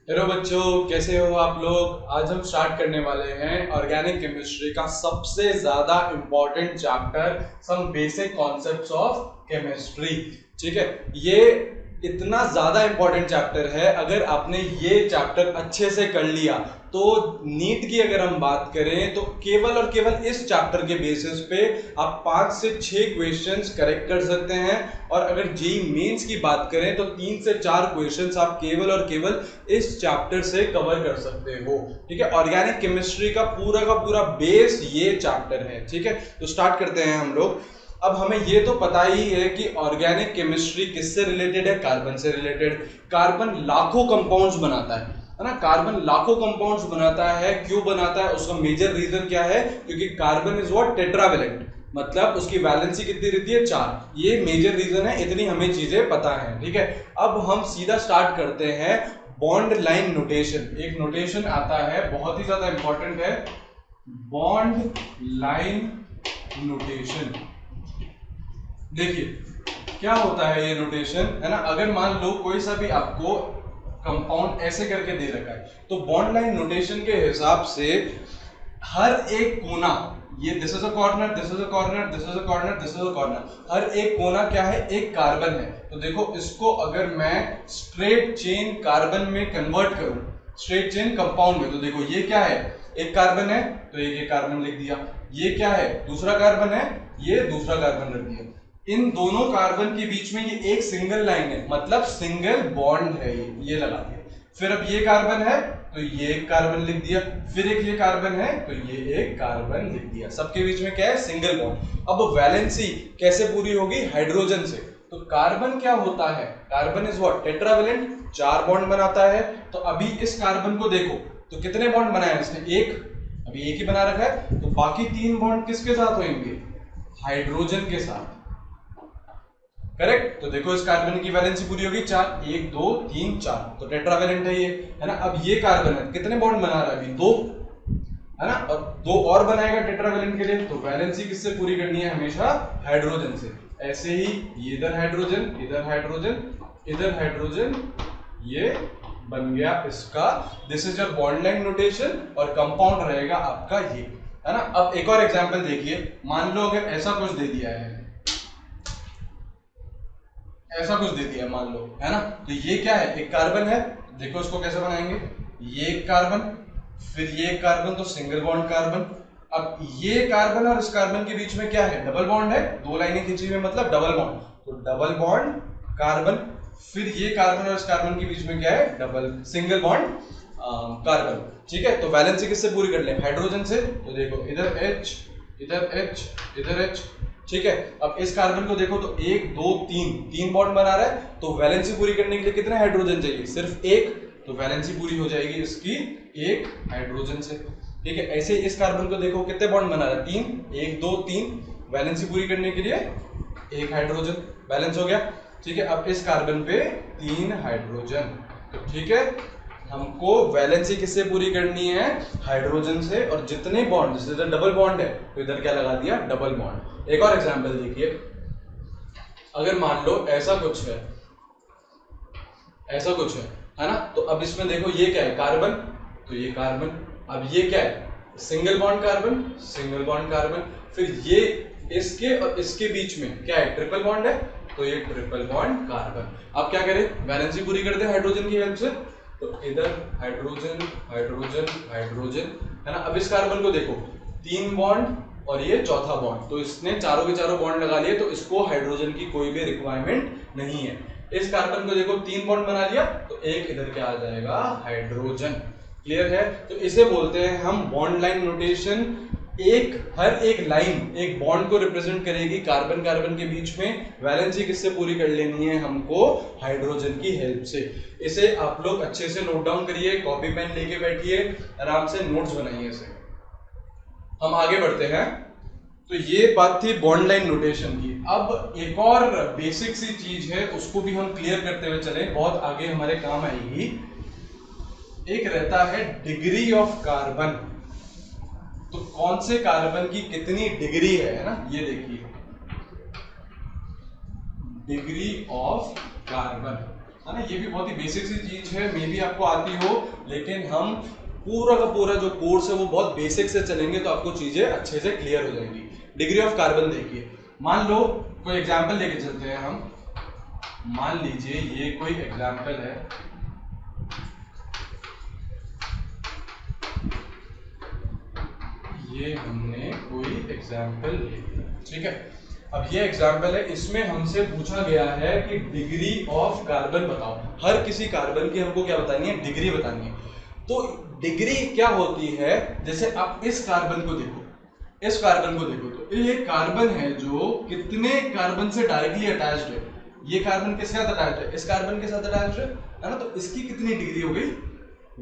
Hello बच्चों, कैसे हो आप लोग। आज हम स्टार्ट करने वाले हैं ऑर्गेनिक केमिस्ट्री का सबसे ज्यादा important chapter, some basic concepts of chemistry. ठीक है, ये इतना ज्यादा इंपॉर्टेंट चैप्टर है। अगर आपने ये चैप्टर अच्छे से कर लिया तो नीट की अगर हम बात करें तो केवल और केवल इस चैप्टर के बेसिस पे आप 5 से 6 क्वेश्चंस करेक्ट कर सकते हैं। और अगर जेईई मेंस की बात करें तो 3 से 4 क्वेश्चंस आप केवल और केवल इस चैप्टर से कवर कर सकते हो। ठीक है, ऑर्गेनिक केमिस्ट्री का पूरा बेस ये चैप्टर है। ठीक है, तो स्टार्ट करते हैं हम लोग। अब हमें ये तो पता ही है कि ऑर्गेनिक केमिस्ट्री किससे रिलेटेड है, कार्बन से रिलेटेड। कार्बन लाखों कंपाउंड्स बनाता है ना। कार्बन लाखों कंपाउंड्स बनाता है। क्यों बनाता है, उसका मेजर रीजन क्या है? क्योंकि कार्बन इज व्हाट, टेट्रावेलेंट, मतलब उसकी वैलेंसी कितनी रहती है, 4। ये मेजर रीजन है, इतनी हमें चीजें पता है। ठीक है, अब हम सीधा स्टार्ट करते हैं। बॉन्ड लाइन नोटेशन, एक नोटेशन आता है, बहुत ही ज्यादा इंपॉर्टेंट है, बॉन्ड लाइन नोटेशन। देखिए क्या होता है ये नोटेशन, है ना। अगर मान लो कोई सा भी आपको कंपाउंड ऐसे करके दे रखा है तो बॉन्ड लाइन नोटेशन के हिसाब से हर एक कोना, ये this is a corner, this is a corner, this is a corner, this is a corner, हर एक कोना क्या है, एक कार्बन है। तो देखो इसको अगर मैं स्ट्रेट चेन कार्बन में कन्वर्ट करूं, स्ट्रेट चेन कंपाउंड में, तो देखो ये क्या है, एक कार्बन है तो एक कार्बन लिख दिया। ये क्या है, दूसरा कार्बन है, ये दूसरा कार्बन रख दिया। इन दोनों कार्बन के बीच में ये एक सिंगल लाइन है, मतलब सिंगल बॉन्ड है, ये लगा दिया। फिर अब ये कार्बन है तो ये एक कार्बन लिख दिया, फिर एक ये कार्बन है तो ये एक कार्बन लिख दिया। सबके बीच में क्या है, सिंगल बॉन्ड। अब वैलेंसी कैसे पूरी होगी, हाइड्रोजन से। तो कार्बन क्या होता है, carbon is what, tetravalent, 4 bond बनाता है। तो अभी इस कार्बन को देखो तो कितने बॉन्ड बनाए इसने, एक, अभी एक ही बना रखा है। तो बाकी 3 बॉन्ड किसके साथ होंगे, हाइड्रोजन के साथ। करेक्ट। तो देखो इस कार्बन की वैलेंसी पूरी होगी 4, 1 2 3 4, तो टेट्रावेलेंट है ये, है ना। अब ये कार्बन है, कितने बॉन्ड बना रहा है अभी, 2, है ना। और 2 और बनाएगा टेट्रावेलेंट के लिए, तो वैलेंसी किससे पूरी करनी है, हमेशा हाइड्रोजन से। ऐसे ही ये इधर हाइड्रोजन, इधर हाइड्रोजन, इधर हाइड्रोजन, ये बन गया इसका, this is your bond line notation. और कंपाउंड रहेगा आपका ये, है ना। अब एक और एग्जांपल देखिए, मान लो अगर ऐसा कुछ दे दिया है, ऐसा कुछ दे दिया मान लो, है ना। तो ये क्या है, एक कार्बन है। देखो इसको कैसे बनाएंगे, ये एक कार्बन, फिर ये एक कार्बन, तो सिंगल बॉन्ड कार्बन। अब ये कार्बन और इस कार्बन के बीच में क्या है, डबल बॉन्ड है, 2 लाइनें खींची हुई मतलब डबल बॉन्ड, तो डबल बॉन्ड कार्बन। फिर ये कार्बन और इस कार्बन के बीच में क्या है, डबल सिंगल बॉन्ड कार्बन। ठीक है, तो वैलेंसी किससे पूरी कर ले, हाइड्रोजन से। तो देखो इधर H, इधर H, इधर H। ठीक है, अब इस कार्बन को देखो तो 1 2 3, 3 बॉन्ड बना रहा है, तो वैलेंसी पूरी करने के लिए कितने हाइड्रोजन चाहिए, सिर्फ एक। तो वैलेंसी पूरी हो जाएगी इसकी एक हाइड्रोजन से। ठीक है, ऐसे इस कार्बन को देखो कितने बॉन्ड बना रहा है, 3, 1 2 3, वैलेंसी पूरी करने के लिए एक हाइड्रोजन, बैलेंस हो गया। ठीक है, अब इस कार्बन पे 3 हाइड्रोजन। तो ठीक है, हमको वैलेंसी किससे पूरी करनी है, हाइड्रोजन से। और जितने बॉन्ड, जैसे इधर डबल बॉन्ड है तो इधर क्या लगा दिया, डबल बॉन्ड। एक और एग्जांपल देखिए, अगर मान लो ऐसा कुछ है, ऐसा कुछ है ना। तो अब इसमें देखो ये क्या है, कार्बन, तो ये कार्बन। अब ये क्या है, single bond carbon, single bond carbon. फिर ये इसके और इसके बीच में क्या है, ट्रिपल बॉन्ड है, तो ये ट्रिपल बॉन्ड कार्बन। अब क्या करें, वैलेंसी पूरी करते हैं हाइड्रोजन की हेल्प से। तो इधर हाइड्रोजन, हाइड्रोजन, हाइड्रोजन, है ना। अब इस कार्बन को देखो, 3 बॉन्ड और ये चौथा बॉन्ड, तो इसने चारों के चारों बॉन्ड लगा लिए, तो इसको हाइड्रोजन की कोई भी रिक्वायरमेंट नहीं है। इस कार्बन को देखो 3 बॉन्ड बना लिया, तो एक इधर क्या आ जाएगा, हाइड्रोजन। क्लियर है, तो इसे बोलते हैं हम बॉन्ड लाइन नोटेशन। एक, हर एक लाइन एक बॉन्ड को रिप्रेजेंट करेगी, कार्बन कार्बन के बीच में वैलेंसी किससे पूरी कर लेनी है हमको, हाइड्रोजन की हेल्प से। इसे आप लोग अच्छे से नोट डाउन करिए, कॉपी पेन लेके बैठिए, आराम से नोट्स बनाइए इसे। हम आगे बढ़ते हैं। तो ये बात थी बॉन्ड लाइन नोटेशन की। अब एक और बेसिक सी चीज है, उसको भी हम क्लियर करते हुए चले, बहुत आगे हमारे काम आएगी। एक रहता है डिग्री ऑफ कार्बन। तो कौन से कार्बन की कितनी डिग्री है ना, ये देखिए, डिग्री ऑफ कार्बन। है ना। ये भी बहुत ही बेसिक सी चीज है, मे भी आपको आती हो, लेकिन हम पूरा का पूरा जो कोर्स है वो बहुत बेसिक से चलेंगे तो आपको चीजें अच्छे से क्लियर हो जाएंगी। डिग्री ऑफ कार्बन देखिए, मान लो कोई एग्जाम्पल लेके चलते हैं हम, मान लीजिए ये कोई एग्जाम्पल है, ये हमने कोई एग्जाम्पल ले लिया, ठीक है। अब ये एग्जाम्पल है, इसमें हमसे पूछा गया है कि डिग्री ऑफ कार्बन बताओ। हर किसी कार्बन की हमको क्या बतानी है, डिग्री बतानी है। तो डिग्री क्या होती है, जैसे आप इस कार्बन को देखो, इस कार्बन को देखो, तो ये कार्बन है जो कितने कार्बन से डायरेक्टली अटैच्ड है। ये कार्बन किसके साथ अटैच्ड है, इस कार्बन के साथ अटैच्ड है ना। तो इसकी कितनी डिग्री हो गई,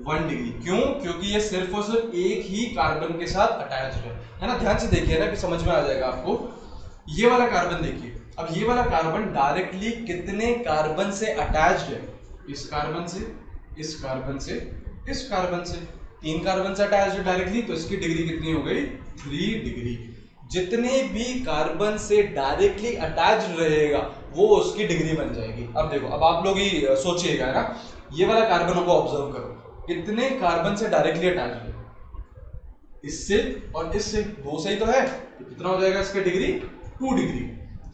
1 डिग्री। क्यों, क्योंकि ये सिर्फ और सिर्फ एक ही कार्बन के साथ अटैच्ड है ना। ध्यान से देखिए ना कि समझ में आ जाएगा आपको। ये वाला कार्बन देखिए, अब ये वाला कार्बन डायरेक्टली कितने कार्बन से अटैच्ड है, इस कार्बन से, इस कार्बन से, इस कार्बन से, 3 कार्बन से अटैच्ड है डायरेक्टली, तो इसकी डिग्री कितनी हो गई, 3 डिग्री। जितने भी कार्बन से डायरेक्टली अटैच्ड रहेगा वो उसकी डिग्री बन जाएगी। अब देखो, अब आप लोग ही सोचिएगा ना, ये वाला कार्बन को ऑब्जर्व करो, कितने कार्बन से डायरेक्टली अटैच्ड है, इससे और इससे, 2 से ही तो है, तो कितना हो जाएगा इसका डिग्री, 2 डिग्री,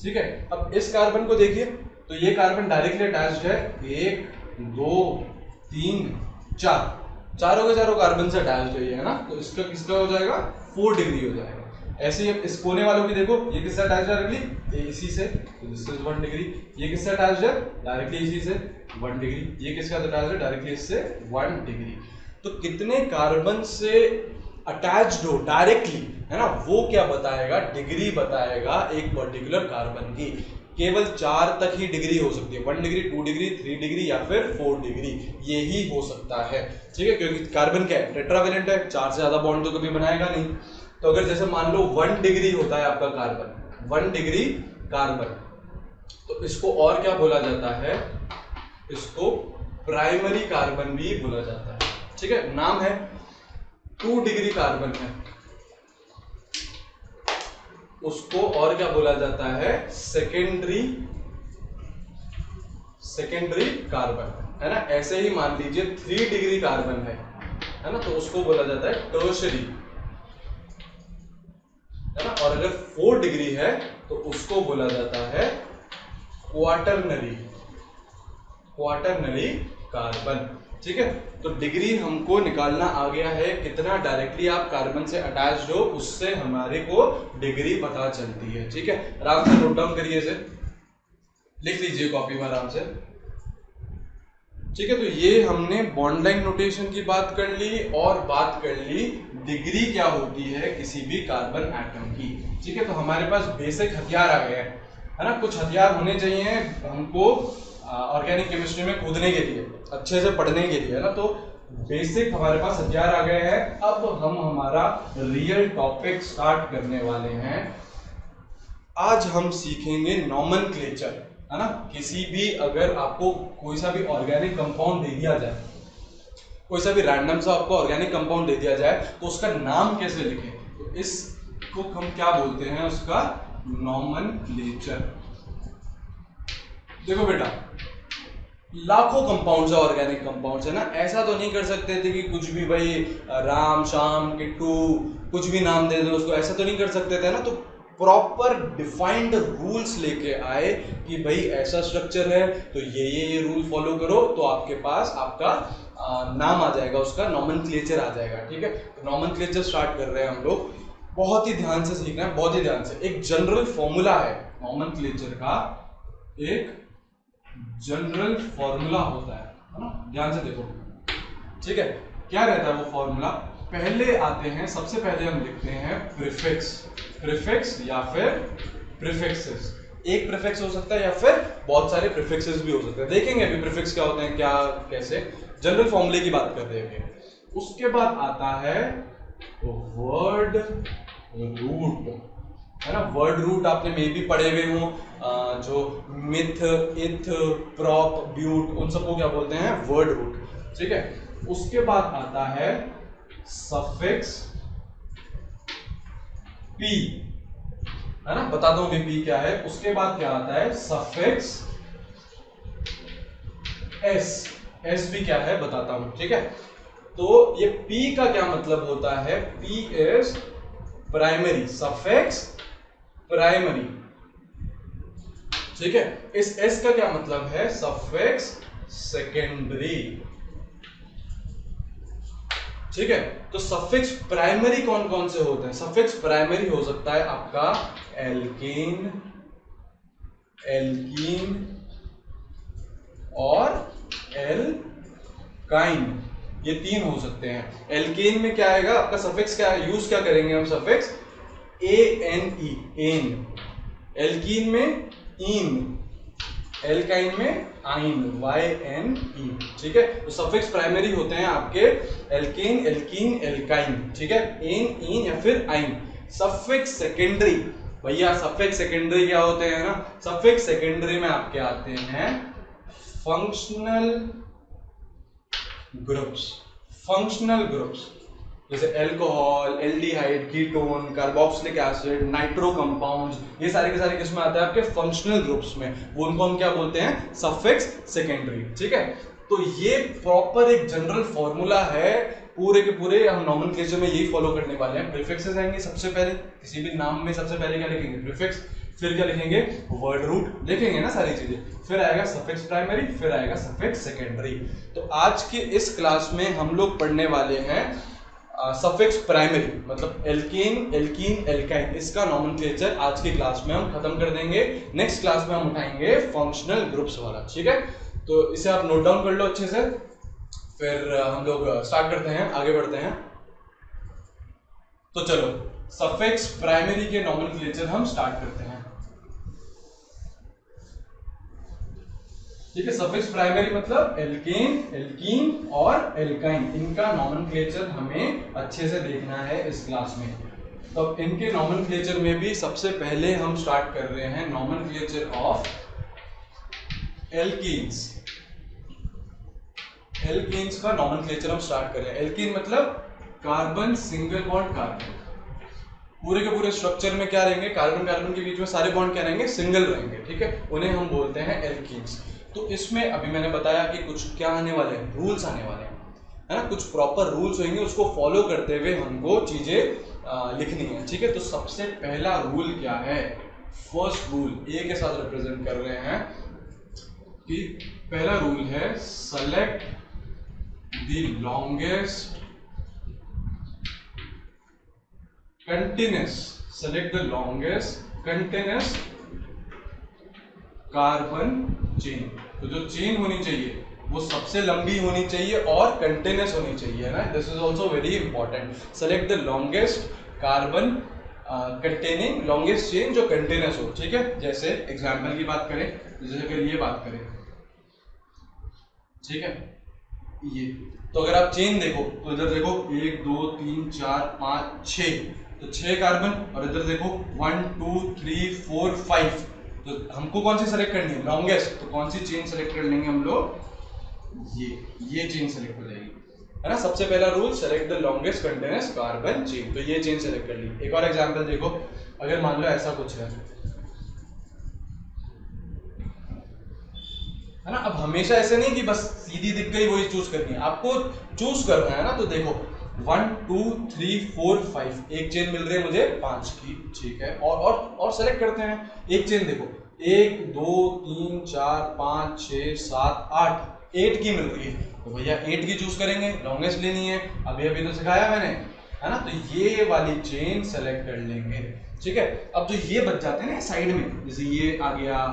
ठीक है। अब इस कार्बन को देखिए, तो ये कार्बन डायरेक्टली अटैच्ड है 1 2 3 4, चारों के चारों कार्बन से अटैच्ड है ये, है ना। तो इसका किसका हो जाएगा, 4 डिग्री हो जाएगा। ऐसे ही इस कोने वालों की देखो, ये किससे अटैच्ड है डायरेक्टली, इसी से, तो दिस इज 1 डिग्री। ये किससे अटैच्ड है डायरेक्टली, इसी से, 1 डिग्री। ये किसके साथ अटैच्ड है डायरेक्टली, इससे, 1 डिग्री। तो कितने कार्बन से अटैच्ड हो डायरेक्टली, है ना, वो क्या बताएगा, डिग्री बताएगा एक पर्टिकुलर कार्बन की। केवल 4 तक ही डिग्री हो सकती है, 1 डिग्री, 2 डिग्री, 3 डिग्री या फिर 4 डिग्री, ये ही हो सकता है, ठीक है। क्योंकि कार्बन क्या है, टेट्रावेलेंट है, 4 से ज्यादा बॉन्ड तो कभी बनाएगा नहीं। तो अगर जैसे मान लो 1 डिग्री होता है आपका कार्बन, 1 डिग्री कार्बन, तो इसको और क्या बोला जाता है, इसको प्राइमरी कार्बन भी बोला जाता है, ठीक है। नाम है 2 डिग्री कार्बन है, उसको और क्या बोला जाता है, सेकेंडरी कार्बन, है ना। ऐसे ही मान लीजिए 3 डिग्री कार्बन है ना, तो उसको बोला जाता है टर्शरी, है ना। और अगर 4 डिग्री है तो उसको बोला जाता है क्वाटरनरी कार्बन, ठीक है। तो डिग्री हमको निकालना आ गया है, कितना डायरेक्टली आप कार्बन से अटैच्ड हो, उससे हमारे को डिग्री पता चलती है, ठीक है। आराम से नोट डाउन करिए, इसे लिख लीजिए कॉपी में आराम से, ठीक है। तो ये हमने बॉन्ड लाइन नोटेशन की बात कर ली और बात कर ली डिग्री क्या होती है किसी भी कार्बन एटम की, ठीक है। तो हमारे पास बेसिक हथियार आ गए हैं, है ना। कुछ हथियार होने चाहिए हमको ऑर्गेनिक केमिस्ट्री में कूदने के लिए, अच्छे से पढ़ने के लिए, है ना। तो बेसिक हमारे पास हथियार आ गए हैं। अब हम हमारा रियल टॉपिक स्टार्ट करने वाले हैं। आज हम सीखेंगे नॉमेनक्लेचर, है ना। किसी भी, अगर आपको कोई सा भी ऑर्गेनिक कंपाउंड दे दिया जाए, कोई सा भी रैंडम सा आपको ऑर्गेनिक कंपाउंड दे दिया जाए, तो उसका नाम कैसे लिखें, तो इसको हम क्या बोलते हैं, उसका नॉमेनक्लेचर। देखो बेटा, लाखों कंपाउंड्स है, ऑर्गेनिक कंपाउंड्स, है ना। ऐसा तो नहीं कर सकते थे कि कुछ भी भाई राम श्याम किट्टू कुछ भी नाम दे दो उसको, ऐसा तो नहीं कर सकते थे ना। तो प्रॉपर डिफाइंड रूल्स लेके आए कि भाई ऐसा स्ट्रक्चर है तो ये रूल फॉलो करो, तो आपके पास आपका नाम आ जाएगा, उसका नॉमेनक्लेचर आ जाएगा, ठीक है। तो नॉमेनक्लेचर स्टार्ट कर रहे हैं हम लोग, बहुत ही ध्यान से सीखना है, बहुत ही ध्यान से। एक जनरल फॉर्मूला है नॉमेनक्लेचर का, एक जनरल फॉर्मूला होता है ना, ध्यान से देखो, ठीक है। क्या रहता है वो फॉर्मूला, पहले आते हैं, सबसे पहले हम लिखते हैं प्रीफिक्स या फिर प्रीफिक्सेस। एक प्रीफिक्स हो सकता है या फिर बहुत सारे प्रीफिक्सेस भी हो सकते हैं, देखेंगे अभी प्रीफिक्स क्या होते हैं, क्या कैसे। जनरल फॉर्मूले की बात कर रहे हैं। उसके बाद आता है वर्ड रूट, है ना। वर्ड रूट आपने मे भी पढ़े हुए हो, जो मिथ, इथ, प्रॉप, ब्यूट, उन सबको क्या बोलते हैं, वर्ड रूट, ठीक है। उसके बाद आता है सफिक्स पी, है ना, बता दो अभी पी क्या है। उसके बाद क्या आता है सफिक्स एस भी क्या है बताता हूं, ठीक है। तो ये P का क्या मतलब होता है, P is primary, suffix primary, ठीक है। इस S का क्या मतलब है, सफिक्स सेकेंडरी, ठीक है। तो सफिक्स प्राइमरी कौन कौन से होते हैं, सफिक्स प्राइमरी हो सकता है आपका एल्कीन, एल्कीन और एल्काइन, ये तीन हो सकते हैं। एल्केन में क्या आएगा आपका सफिक्स, क्या यूज क्या करेंगे हम, सफिक्स ANE, एन। एल्कीन में इन, एल्काइन में आइन, YNE, ठीक है। तो सफिक्स प्राइमरी होते हैं आपके एल्केन, एल्कीन, एल्काइन, ठीक है, एन, इन या फिर आइन। सफिक्स सेकेंडरी, भैया सफिक्स सेकेंडरी क्या होते हैं ना, सफिक्स सेकेंडरी में आपके आते हैं फंक्शनल ग्रुप्स, फंक्शनल ग्रुप्स जैसे alcohol, aldehyde, ketone, carboxylic acid, nitro compounds, ये सारे के सारे किसमें आते हैं आपके फंक्शनल ग्रुप्स में, वो उनको हम क्या बोलते हैं, सफिक्स सेकेंडरी, ठीक है। तो ये प्रॉपर एक जनरल फॉर्मूला है, पूरे के पूरे हम नॉमेनक्लेचर में यही फॉलो करने वाले हैं। प्रीफिक्सेस आएंगे सबसे पहले, किसी भी नाम में सबसे पहले क्या लिखेंगे, प्रीफिक्स, फिर क्या लिखेंगे, वर्ड रूट लिखेंगे ना सारी चीजें, फिर आएगा सफिक्स प्राइमरी, फिर आएगा सफिक्स सेकेंडरी। तो आज के इस क्लास में हम लोग पढ़ने वाले हैं सफिक्स प्राइमरी, मतलब एल्केन, एल्कीन, एल्काइन, इसका नॉमेनक्लेचर आज की क्लास में हम खत्म कर देंगे। नेक्स्ट क्लास में हम उठाएंगे फंक्शनल ग्रुप्स वाला, ठीक है। तो इसे आप नोट डाउन कर लो अच्छे से, फिर हम लोग स्टार्ट करते हैं, आगे बढ़ते हैं। तो चलो सफिक्स प्राइमरी के नॉमेनक्लेचर हम स्टार्ट करते हैं, ठीक है। सफिक्स प्राइमरी मतलब एल्केन, एल्कीन और एल्काइन, इनका नॉमेनक्लेचर हमें अच्छे से देखना है इस क्लास में। तो इनके नॉमेनक्लेचर में भी सबसे पहले हम स्टार्ट कर रहे हैं नॉमेनक्लेचर ऑफ एल्कीन्स। एल्कीन्स का नॉमेनक्लेचर हम स्टार्ट कर रहे हैं। एल्कीन मतलब कार्बन सिंगल बॉन्ड कार्बन, पूरे के पूरे स्ट्रक्चर में क्या रहेंगे, कार्बन कार्बन के बीच में सारे बॉन्ड क्या रहेंगे, सिंगल रहेंगे, ठीक है, उन्हें हम बोलते हैं एल्कीन्स। तो इसमें अभी मैंने बताया कि कुछ क्या आने वाले हैं, रूल्स आने वाले हैं, है ना, कुछ प्रॉपर रूल्स होंगे, उसको फॉलो करते हुए हमको चीजें लिखनी है, ठीक है। तो सबसे पहला रूल क्या है, फर्स्ट रूल ए के साथ रिप्रेजेंट कर रहे हैं कि पहला रूल है select the longest continuous, select the longest continuous carbon chain. तो जो चेन होनी चाहिए वो सबसे लंबी होनी चाहिए और कंटिन्यूस होनी चाहिए ना, this is also very important. Select the longest carbon containing longest chain जो कंटिन्यूस हो, ठीक है। जैसे एग्जाम्पल की बात करें, जैसे अगर ये बात करें, ठीक है, ये तो अगर आप चेन देखो तो इधर देखो 1 2 3 4 5 6, तो 6 कार्बन, और इधर देखो 1 2 3 4 5, तो हमको कौन सी सेलेक्ट करनी है, लॉन्गेस्ट, तो कौन सी चेन सेलेक्ट कर लेंगे हम लोग, ये चेन सेलेक्ट हो जाएगी, है ना। सबसे पहला rule select the longest continuous carbon chain, तो ये चेन सेलेक्ट कर ली। एक और एग्जांपल देखो, अगर मान लो ऐसा कुछ है ना, अब हमेशा ऐसे नहीं कि बस सीधी दिख गई वही चूज करनी है, आपको चूज करना है ना। तो देखो 1 2 3 4 5, एक चेन मिल रही है मुझे 5 की, ठीक है, और सेलेक्ट करते हैं। एक चेन देखो 1 2 3 4 5 6 7 8 की मिल रही है, तो भैया 8 की चूज करेंगे, लॉन्गेस्ट लेनी है, अभी अभी तो सिखाया मैंने, है ना। तो ये वाली चेन सेलेक्ट कर लेंगे, ठीक है। अब जो ये बच जाते हैं ना साइड में, जैसे ये आ गया,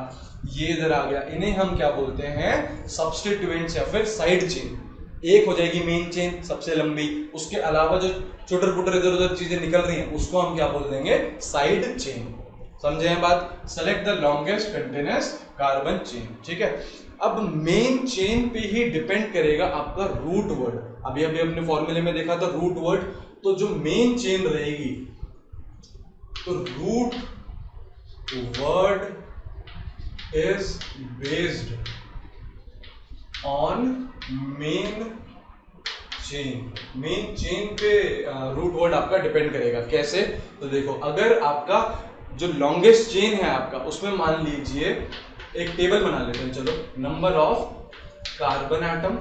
ये इधर आ गया, इन्हें हम क्या बोलते हैं, सब्स्टिट्यूएंट्स या फिर साइड चेन। एक हो जाएगी मेन चेन सबसे लंबी, उसके अलावा जो छोटर पुटर इधर उधर चीजें निकल रही हैं उसको हम क्या बोल देंगे, साइड चेन। समझे हैं बात, select the longest continuous carbon chain, ठीक है। अब मेन चेन पे ही डिपेंड करेगा आपका रूट वर्ड, अभी अभी अपने फॉर्मूले में देखा था रूट वर्ड, तो जो मेन चेन रहेगी, तो root word is based on main chain, main chain पे रूट वर्ड आपका डिपेंड करेगा। कैसे, तो देखो अगर आपका जो लॉन्गेस्ट चेन है आपका, उसमें मान लीजिए एक टेबल बना लेते हैं, चलो, नंबर ऑफ कार्बन एटम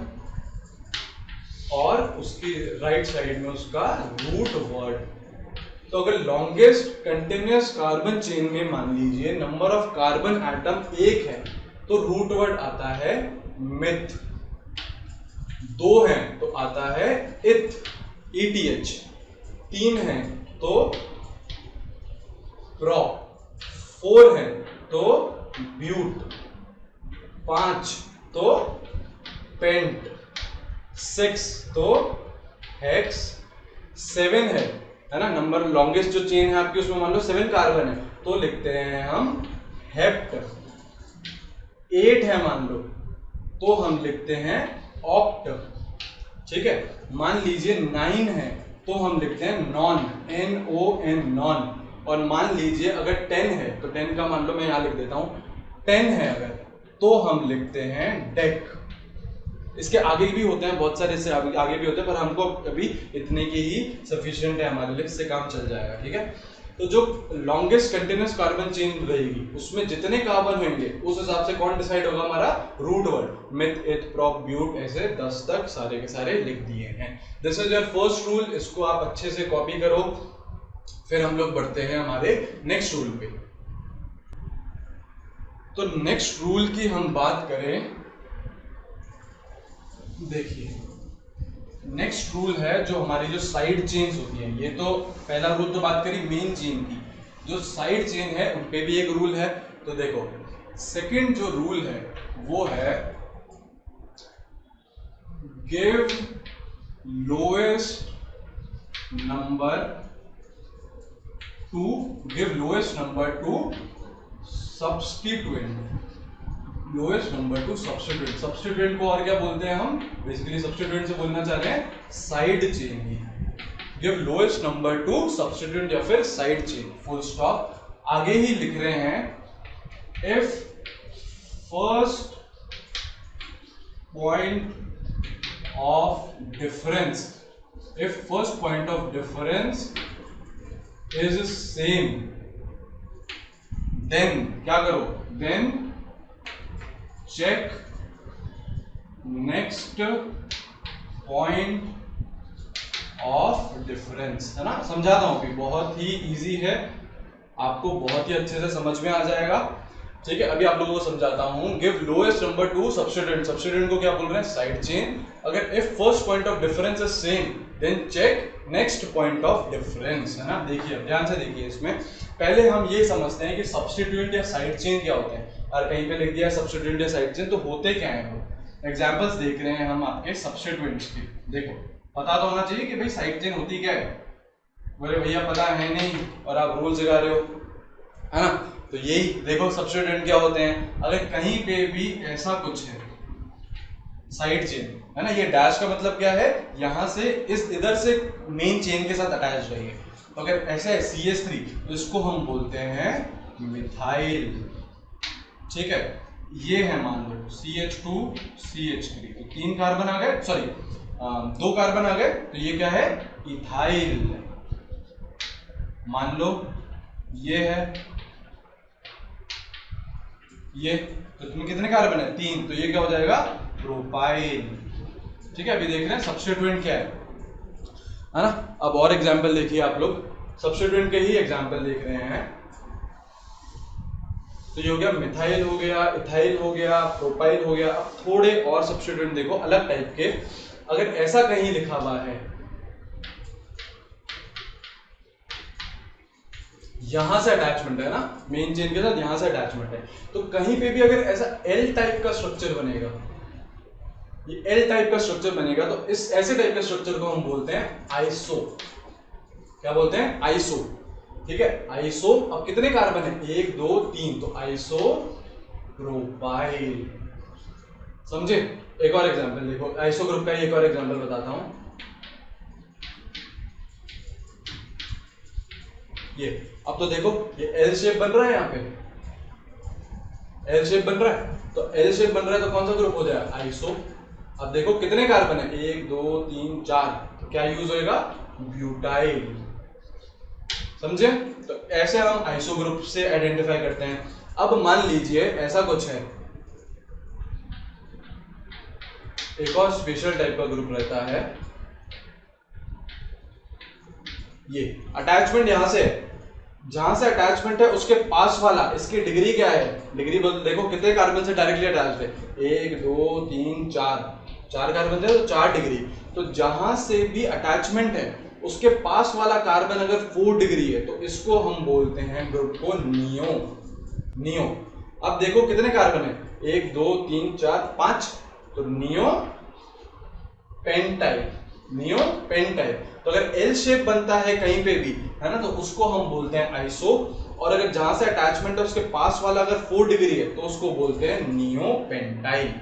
और उसकी राइट साइड में उसका रूट वर्ड। तो अगर लॉन्गेस्ट कंटिन्यूअस कार्बन चेन में मान लीजिए नंबर ऑफ कार्बन एटम 1 है तो रूट वर्ड आता है मिथ। 2 है तो आता है इथ, ETH। 3 है तो प्रो। 4 है तो ब्यूट। 5 तो पेंट। 6 तो हेक्स। 7 है ना, नंबर लॉन्गेस्ट जो चेन है आपकी उसमें मान लो 7 कार्बन है तो लिखते हैं हम हेप्ट। 8 है मान लो तो हम लिखते हैं ऑक्ट। ठीक है, मान लीजिए 9 है तो हम लिखते हैं नॉन, NON नॉन। और मान लीजिए अगर 10 है तो 10 का मान लो मैं यहां लिख देता हूं 10 है अगर तो हम लिखते हैं डेक। इसके आगे भी होते हैं बहुत सारे, इससे आगे भी होते हैं पर हमको अभी इतने की ही सफिशिएंट है हमारे लिए, इससे काम चल जाएगा। ठीक है, तो जो लॉन्गेस्ट कंटिन्यूअस कार्बन चेन रहेगी उसमें जितने कार्बन होंगे उस हिसाब से कौन डिसाइड होगा हमारा रूट वर्ड। मिथ, इथ, प्रोप, ब्यूट, ऐसे 10 तक सारे के सारे लिख दिए हैं। This is your first rule, इसको आप अच्छे से कॉपी करो। फिर हम लोग बढ़ते हैं हमारे नेक्स्ट रूल पे। तो नेक्स्ट रूल की हम बात करें, देखिए नेक्स्ट रूल है जो हमारी जो साइड चेन्स होती हैं। ये तो पहला रूल तो बात करी मेन चेन की, जो साइड चेन है उन पे भी एक रूल है। तो देखो सेकंड जो रूल है वो है give lowest number to substituent. Lowest number to substituent, substituent को और क्या बोलते हैं हम, बेसिकली सब्स्टिट्यूएंट से बोलना चाह रहे हैं साइड चेन ही। Give lowest number to substituent या फिर साइड चेन, फुल स्टॉप। आगे ही लिख रहे हैं if first point of difference is same then क्या करो, then check next point of difference. है ना, समझाता हूं, बहुत ही इजी है, आपको बहुत ही अच्छे से समझ में आ जाएगा। ठीक है, अभी आप लोगों को समझाता हूं। Give lowest number to substituent, substituent को क्या बोल रहे हैं, साइड चेन। अगर if first point of difference is same then check next point of difference. है ना, देखिए ध्यान से देखिए, इसमें पहले हम ये समझते हैं कि सब्स्टिट्यूएंट या साइड चेन क्या होते हैं। और कहीं पे लिख दिया सब्स्टिट्यूएंट या साइड चेन, तो होते क्या है वो। एग्जांपल्स देख रहे हैं हम आपके सब्स्टिट्यूएंट्स की। देखो पता तो होना चाहिए कि भाई साइड चेन होती क्या है। बोले भैया पता है नहीं और आप रूल सिखा रहे हो, है ना। तो यही देखो सब्स्टिट्यूएंट क्या होते हैं। अगर कहीं पे भी ऐसा कुछ है साइड चेन, है ना, ये डैश का मतलब क्या है, यहां से इस इधर से मेन चेन के साथ अटैच रही है। तो अगर ऐसा है CH3 तो इसको हम बोलते हैं मिथाइल। ठीक है, ये है मान लो CH2 CH3, तो 3 कार्बन आ गए, सॉरी 2 कार्बन आ गए, तो ये क्या है, इथाइल। मान लो ये है, ये तो इसमें कितने कार्बन है, 3, तो ये क्या हो जाएगा, प्रोपाइल। ठीक है, अभी देख रहे हैं सब्स्टिट्यूएंट क्या है ना। अब और एग्जांपल देखिए आप लोग, सब्स्टिट्यूएंट के ही एग्जांपल देख रहे हैं। तो ये हो गया मिथाइल, हो गया इथाइल, हो गया प्रोपाइल, हो गया। अब थोड़े और सब्स्टिट्यूएंट देखो अलग टाइप के। अगर ऐसा कहीं लिखा हुआ है, यहां से अटैचमेंट है ना, मेन चेन के साथ यहां से अटैचमेंट है, तो कहीं पे भी अगर ऐसा L टाइप का स्ट्रक्चर बनेगा, ये L टाइप का स्ट्रक्चर बनेगा, तो इस ऐसे टाइप के स्ट्रक्चर को हम बोलते हैं आइसो। क्या बोलते हैं, आइसो। ठीक है, आइसो। अब कितने कार्बन है, 1 2 3, तो आइसो प्रोपाइल। समझे। एक और एग्जांपल देखो, आइसो ग्रुप का एक और एग्जांपल बताता हूं। ये अब तो देखो ये L शेप बन रहा है, यहाँ पे L शेप बन रहा है, तो L शेप बन रहा है तो कौन सा ग्रुप हो जाएगा, आइसो। अब देखो कितने कार्बन है, 1 2 3 4, तो क्या यूज होएगा, ब्यूटाइल। समझे। तो ऐसे हम आइसो ग्रुप से आइडेंटिफाई करते हैं। अब मान लीजिए ऐसा कुछ है, एक और स्पेशल टाइप का ग्रुप रहता है ये अटैचमेंट। यहां से जहां से अटैचमेंट है उसके पास वाला, इसकी डिग्री क्या है, डिग्री बोल देखो कितने कार्बन से डायरेक्टली अटैच्ड है, 1 2 3 4 कार्बन है तो 4 डिग्री। तो जहां से भी अटैचमेंट है उसके पास वाला कार्बन अगर 4 डिग्री है तो इसको हम बोलते हैं ग्रुप को नियो। नियो। अब देखो कितने कार्बन है, 1 2 3 4 5, तो नियो पेंटाइल। Neo pentyl. तो अगर एल शेप बनता है कहीं पे भी, है ना, तो उसको हम बोलते हैं आइसो। और अगर जहां से अटैचमेंट है उसके पास वाला अगर 4 डिग्री है तो उसको बोलते हैं नियो पेंटाइल।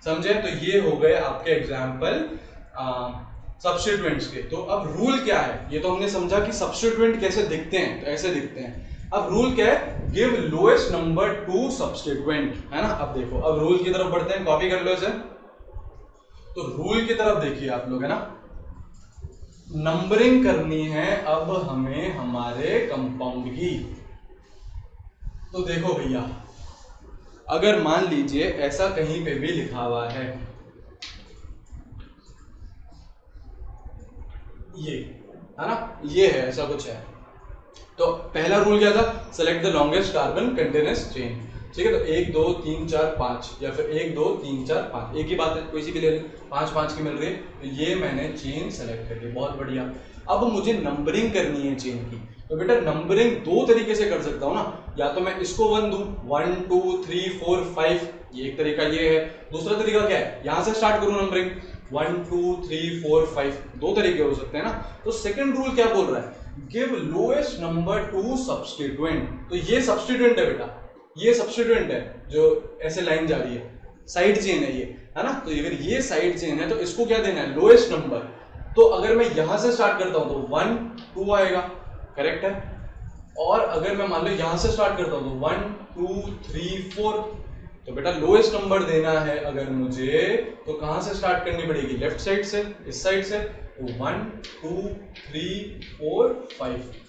समझे? तो ये हो गए आपके एग्जाम्पल सब्स्टिट्यूएंट्स के। तो अब रूल क्या है, ये तो हमने समझा कि सब्स्टिट्यूएंट कैसे दिखते हैं, तो ऐसे दिखते हैं। अब रूल क्या है, give lowest number to substituent, है ना। अब देखो, अब रूल की तरफ बढ़ते हैं, कॉपी कर लो इसे। तो रूल की तरफ देखिए आप लोग, है ना, नंबरिंग करनी है अब हमें हमारे कंपाउंड की। तो देखो भैया, अगर मान लीजिए ऐसा कहीं पे भी लिखा हुआ है, ये है ना, ये है, ऐसा कुछ है, तो पहला रूल क्या था, select the longest carbon continuous chain. ठीक है, तो 1 2 3 4 5 या फिर 1 2 3 4 5, एक ही बात है, कोई सी भी ले लें, 5 5 की मिल रही है, तो ये मैंने चेन सेलेक्ट कर ली, बहुत बढ़िया। अब मुझे नंबरिंग करनी है चेन की, तो बेटा नंबरिंग दो तरीके से कर सकता हूँ ना, या तो मैं इसको 1 दूं, 1 2 3 4 5, ये एक तरीका ये है। दूसरा तरीका क्या है, यहां से स्टार्ट करूं नंबरिंग, 1 2 3 4 5, दो तरीके हो सकते हैं ना। तो सेकंड रूल क्या बोल रहा है, give lowest number to substituent. तो ये सब्स्टिट्यूएंट है बेटा, ये सब्स्टिट्यूएंट है जो ऐसे लाइन जा रही है, साइड चेन है ये, है ना। तो अगर ये साइड चेन है तो इसको क्या देना है, लोएस्ट नंबर। तो अगर मैं यहां से स्टार्ट करता हूं तो 1 2 आएगा, करेक्ट है। और अगर मैं मान लो यहां से स्टार्ट करता हूं तो 1 2 3 4, तो बेटा लोएस्ट नंबर देना है अगर मुझे, तो कहां से स्टार्ट करनी पड़ेगी, लेफ्ट साइड से, इस साइड से। तो 1 2 3 4 5,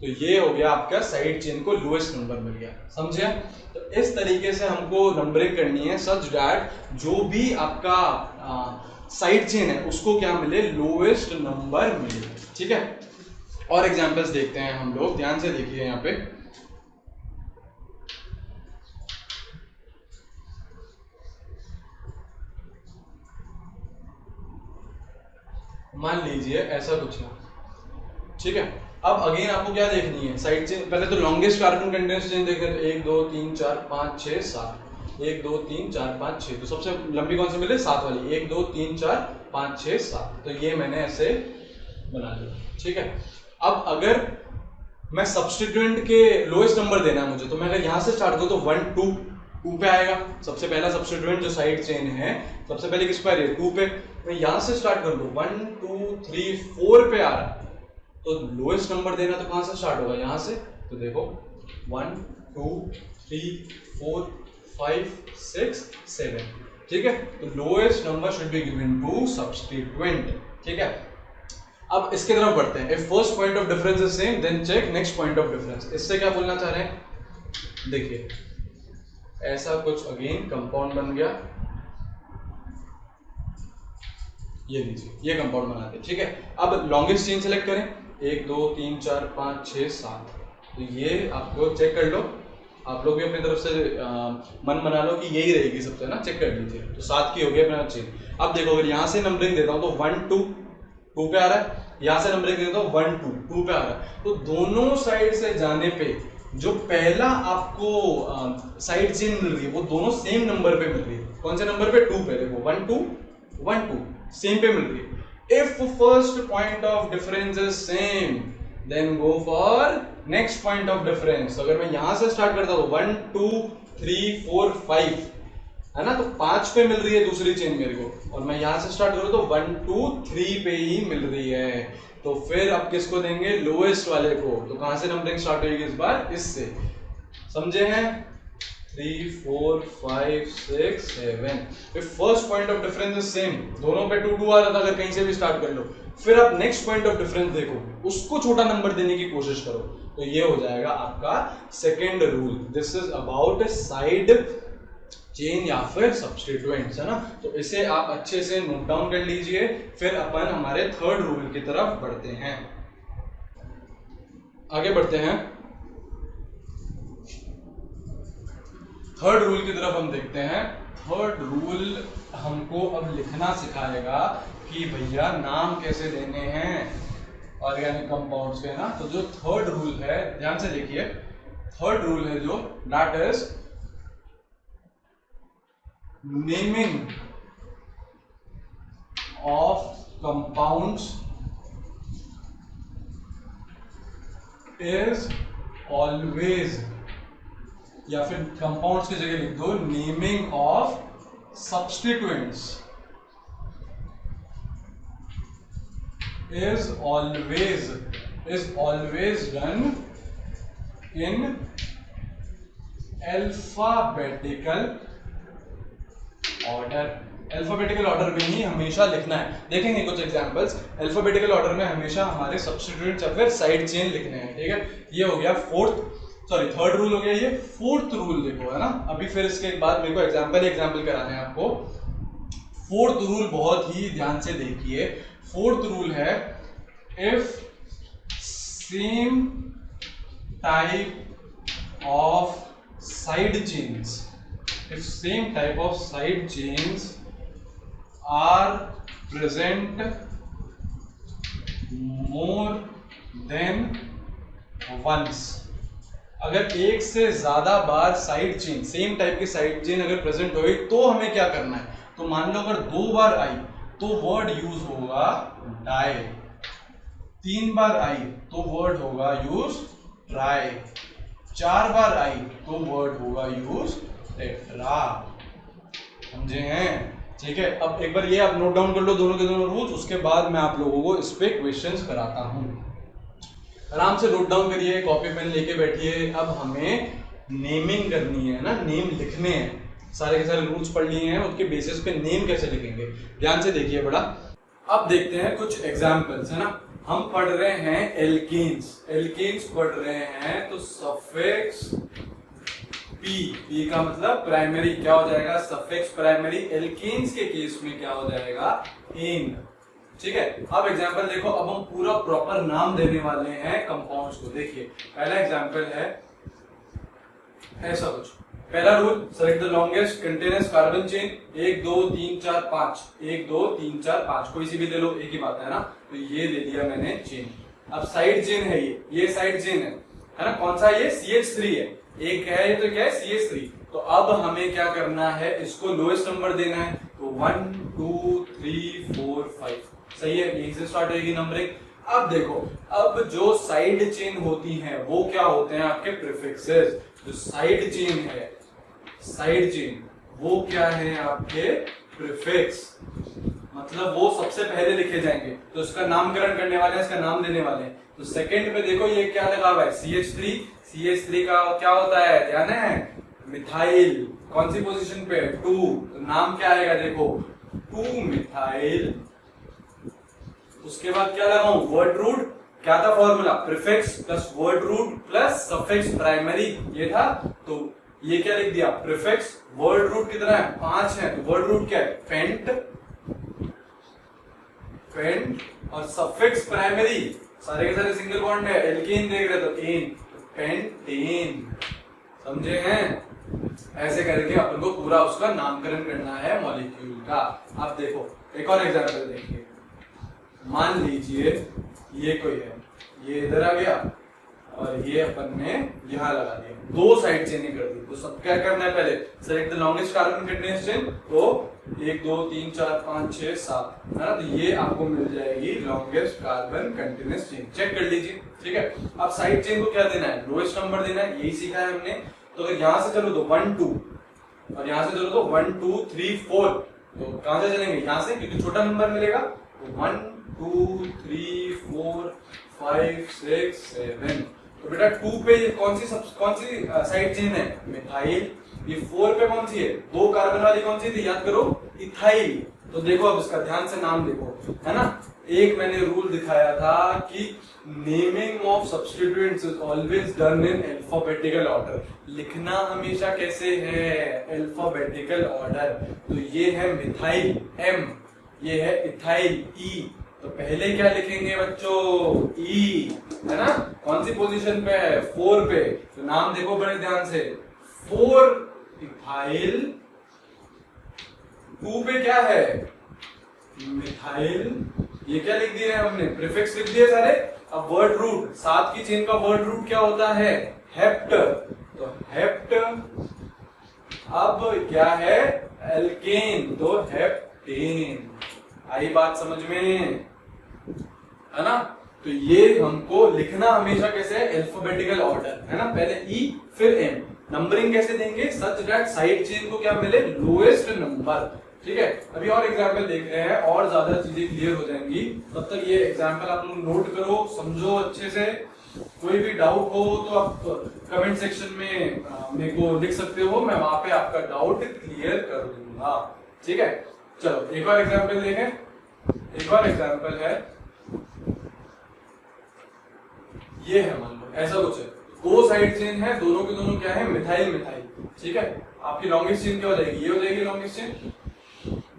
तो ये हो गया आपका साइड चेन को लोएस्ट नंबर मिल गया, समझे। तो इस तरीके से हमको नंबरिंग करनी है सच दैट जो भी आपका साइड चेन है उसको क्या मिले, लोएस्ट नंबर मिले। ठीक है, और एग्जांपल्स देखते हैं हम लोग, ध्यान से देखिए यहाँ पे। मान लीजिए ऐसा कुछ है, ठीक है। अब अगेन आपको क्या देखनी है, साइड चेन। पहले तो लॉन्गेस्ट कार्बन कंटीन्यूअस चेन देखें, तो 1 2 3 4 5 6 7, 1 2 3 4 5 6, तो सबसे लंबी कौन सी मिले, 7 वाली, 1 2 3 4 5 6 7, तो ये मैंने ऐसे बना लिया। ठीक है, अब अगर मैं सब्स्टिट्यूएंट के लोएस्ट नंबर देना है मुझे, तो मैं अगर यहां से स्टार्ट करूं तो 1 2 2 पे आएगा, सबसे पहला सब्स्टिट्यूएंट जो साइड चेन है सबसे पहले किस पे आ रही है, 2 पे। मैं यहां से स्टार्ट कर दूं 1 2 3 4 पे आ रहा है, तो लोएस्ट नंबर देना तो कहां से स्टार्ट होगा, यहां से। तो देखो 1 2 3 4 5 6 7, ठीक है। तो lowest number should be given to substituent. ठीक है, अब इसके तरफ बढ़ते हैं। If first point of difference is same then check next point of difference. इससे क्या बोलना चाह रहे हैं, देखिए ऐसा कुछ अगेन कंपाउंड बन गया, ये लीजिए, ये कंपाउंड बनाते हैं। ठीक है, अब लॉन्गेस्ट चेन सेलेक्ट करें, 1 2 3 4 5 6 7, तो ये आपको चेक कर लो, आप लोग भी अपनी तरफ से मन बना लो कि यही रहेगी सबसे ना, चेक कर लीजिए। तो 7 की हो गई अपना चेन। अब देखो अगर यहां से नंबरिंग देता हूं तो 1 2 2 पे आ रहा है, यहां से नंबरिंग देता हूं 1 2 2 पे आ रहा है, तो दोनों साइड से जाने पे जो पहला आपको साइड चेन मिल रही है वो दोनों सेम नंबर पे मिल रही है। कौन से नंबर पे, 2 पे। देखो 1 2 1 2 सेम पे मिल रही है। If first point of difference is same then go for next point of difference. अगर मैं यहां से स्टार्ट करता हूं 1 2 3 4 5, है ना, तो 5 पे मिल रही है दूसरी चेन मेरे को, और मैं यहां से स्टार्ट करूं तो 1 2 3 पे ही मिल रही है, तो फिर अब किसको देंगे, लोएस्ट वाले को। तो कहां से नंबरिंग स्टार्ट होगी इस बार, इससे, समझे हैं। 3 4 5 6 7, if first point of difference is same, दोनों पे 2 2 आ रहा था, अगर कहीं से भी स्टार्ट कर लो, फिर आप नेक्स्ट पॉइंट ऑफ डिफरेंस देखो, उसको छोटा नंबर देने की कोशिश करो, तो ये हो जाएगा आपका second rule. This is about side chain या फिर सब्स्टिट्यूएंट्स, है ना। तो इसे आप अच्छे से नोट डाउन कर लीजिए, फिर अपन हमारे थर्ड रूल की तरफ बढ़ते हैं। आगे बढ़ते हैं, थर्ड रूल की तरफ हम देखते हैं। थर्ड रूल हमको अब लिखना सिखाएगा कि भैया नाम कैसे देने हैं ऑर्गेनिक कंपाउंड्स के, ना। तो जो थर्ड रूल है, ध्यान से देखिए, थर्ड रूल है जो, that is naming of compounds is always, या फिर कंपाउंड्स की जगह लिख दो naming of substituents is always done in alphabetical order। Alphabetical order में ही हमेशा लिखना है। देखेंगे कुछ एग्जांपल्स। अल्फाबेटिकल ऑर्डर में हमेशा हमारे सब्स्टिट्यूएंट्स या फिर साइड चेन लिखने हैं, ठीक है। ये हो गया थर्ड रूल हो गया। ये फोर्थ रूल देखो, है ना। अभी फिर इसके बाद मेरे को एग्जांपल कराने हैं आपको। फोर्थ रूल बहुत ही ध्यान से देखिए। फोर्थ रूल है, if same type of side chains are present more than once, अगर एक से ज्यादा बार साइड चेन, सेम टाइप की साइड चेन अगर प्रेजेंट हुई तो हमें क्या करना है। तो मान लो अगर 2 बार आई तो वर्ड यूज होगा डाई, 3 बार आई तो वर्ड होगा यूज ट्राई, 4 बार आई तो वर्ड होगा यूज टेट्रा। समझे हैं, ठीक है। अब एक बार ये आप नोट डाउन कर लो दोनों के दोनों रूल्स, उसके बाद मैं आप लोगों को इस पे क्वेश्चंस कराता हूं। आराम से नोट डाउन करिए, कॉपी पेन लेके बैठिए। अब हमें नेमिंग करनी है ना, नेम लिखने हैं। सारे के सारे रूल्स पढ़ लिए हैं, उसके बेसिस पे नेम कैसे लिखेंगे, ध्यान से देखिए बड़ा। अब देखते हैं कुछ एग्जांपल्स, है ना। हम पढ़ रहे हैं एल्कीन्स पढ़ रहे हैं, तो सफिक्स पी का मतलब प्राइमरी क्या हो जाएगा, सफिक्स प्राइमरी। एल्कीन्स के केस में क्या हो जाएगा, इन, ठीक है। अब एग्जांपल देखो, अब हम पूरा प्रॉपर नाम देने वाले हैं कंपाउंड्स को। देखिए पहला एग्जांपल है ऐसा कुछ। पहला rule, select the longest continuous carbon chain, 1 2 3 4 5, 1 2 3 4 5, कोई सी भी ले लो, एक ही बात है ना। तो ये दे दिया मैंने चेन। अब साइड चेन है, ये साइड चेन है ना। कौन सा, ये CH3 है, एक है ये, तो क्या है CH3। तो अब हमें क्या करना है, इसको लोएस्ट नंबर देना है। तो 1 2 3 4 5, सही है, यहीं से स्टार्ट होगी नंबरिंग। अब देखो, अब जो साइड चेन होती हैं वो क्या होते हैं, आपके प्रीफिक्सेस। जो साइड चेन है, साइड चेन वो क्या है, आपके प्रीफिक्स, मतलब वो सबसे पहले लिखे जाएंगे। तो इसका नामकरण करने वाले हैं, इसका नाम देने वाले हैं। तो सेकंड में देखो ये क्या लगा हुआ है, CH3 का क्या होता है, ध्यान है, मिथाइल। कौन सी पोजीशन पे, 2। तो नाम क्या आएगा, देखो 2 मिथाइल। उसके बाद क्या लगाऊं, वर्ड रूट। क्या था formula, prefix plus word root plus suffix primary, ये था। तो ये क्या लिख दिया, प्रीफिक्स, वर्ड रूट कितना है, 5 है। तो वर्ड रूट क्या है, फेंट, और सफिक्स प्राइमरी सारे के सारे सिंगल बॉन्ड है। एल्कीन देख रहे तो एन, पेंटेन। समझे हैं, ऐसे करके अपन को पूरा उसका नामकरण करना है मॉलिक्यूल का। अब देखो एक और एग्जांपल देखिए। मान लीजिए ये कोई है, ये इधर आ गया और ये अपन ने यहां लगा दिया, 2 साइड चेनिंग कर दी। तो सब क्या करना है, पहले select the longest carbon continuous chain. तो 1 2 3 4 5 6 7, है ना। तो ये आपको मिल जाएगी longest carbon continuous chain, check कर लीजिए, ठीक है। अब साइड चेन को क्या देना है, लोएस्ट नंबर देना है, यही सीखा है हमने। तो अगर यहां से चलो तो 1 2, और यहां से चलो तो 1 2 3 4। तो कहां से चलेंगे, यहां से, क्योंकि छोटा नंबर मिलेगा। तो 1 2 3 4 5 6 7। तो बेटा 2 पे कौन सी साइड चेन है, मिथाइल। ये 4 पे कौन सी है, 2 कार्बन वाली कौन सी थी, याद करो, इथाइल। तो देखो अब इसका ध्यान से नाम देखो, है ना। एक मैंने रूल दिखाया था कि naming of substituents is always done in alphabetical order. लिखना हमेशा कैसे है? Alphabetical order. तो ये है मिथाइल M, ये है इथाइल E, तो पहले क्या लिखेंगे बच्चों? E, है ना? कौन सी पोजीशन पे है? 4 पे। तो नाम देखो बड़े ध्यान से, 4 इथाइल, 2 पे क्या है? मिथाइल। ये क्या लिख दिया है हमने? प्रीफिक्स लिख दिए सारे। अब वर्ड रूट, 7 की चेन का वर्ड रूट क्या होता है? हेप्ट। तो हेप्ट, अब क्या है? एल्केन, तो हेप्टेन। आई बात समझ में, है ना? तो ये हमको लिखना हमेशा कैसे है? अल्फाबेटिकल ऑर्डर, है ना? पहले E फिर M। नंबरिंग कैसे देंगे? सच दैट साइड चेन को क्या मिले? Lowest number. ठीक है, अभी और एग्जांपल देख रहे हैं और ज्यादा चीजें क्लियर हो जाएंगी। तब तक ये एग्जांपल आप लोग नोट करो, समझो अच्छे से। कोई भी डाउट हो तो आप कमेंट सेक्शन में मेरे को लिख सकते हो, मैं वहां पे आपका डाउट क्लियर कर दूंगा। ठीक है, चलो एक और एग्जांपल देखें। एक और एग्जांपल है, ये है, मान लो ऐसा कुछ है, 2 साइड चेन है, दोनों के दोनों क्या है? Methyl methyl. ठीक है, आपकी लॉन्गेस्ट चेन क्या हो जाएगी? ये हो जाएगी लॉन्गेस्ट चेन।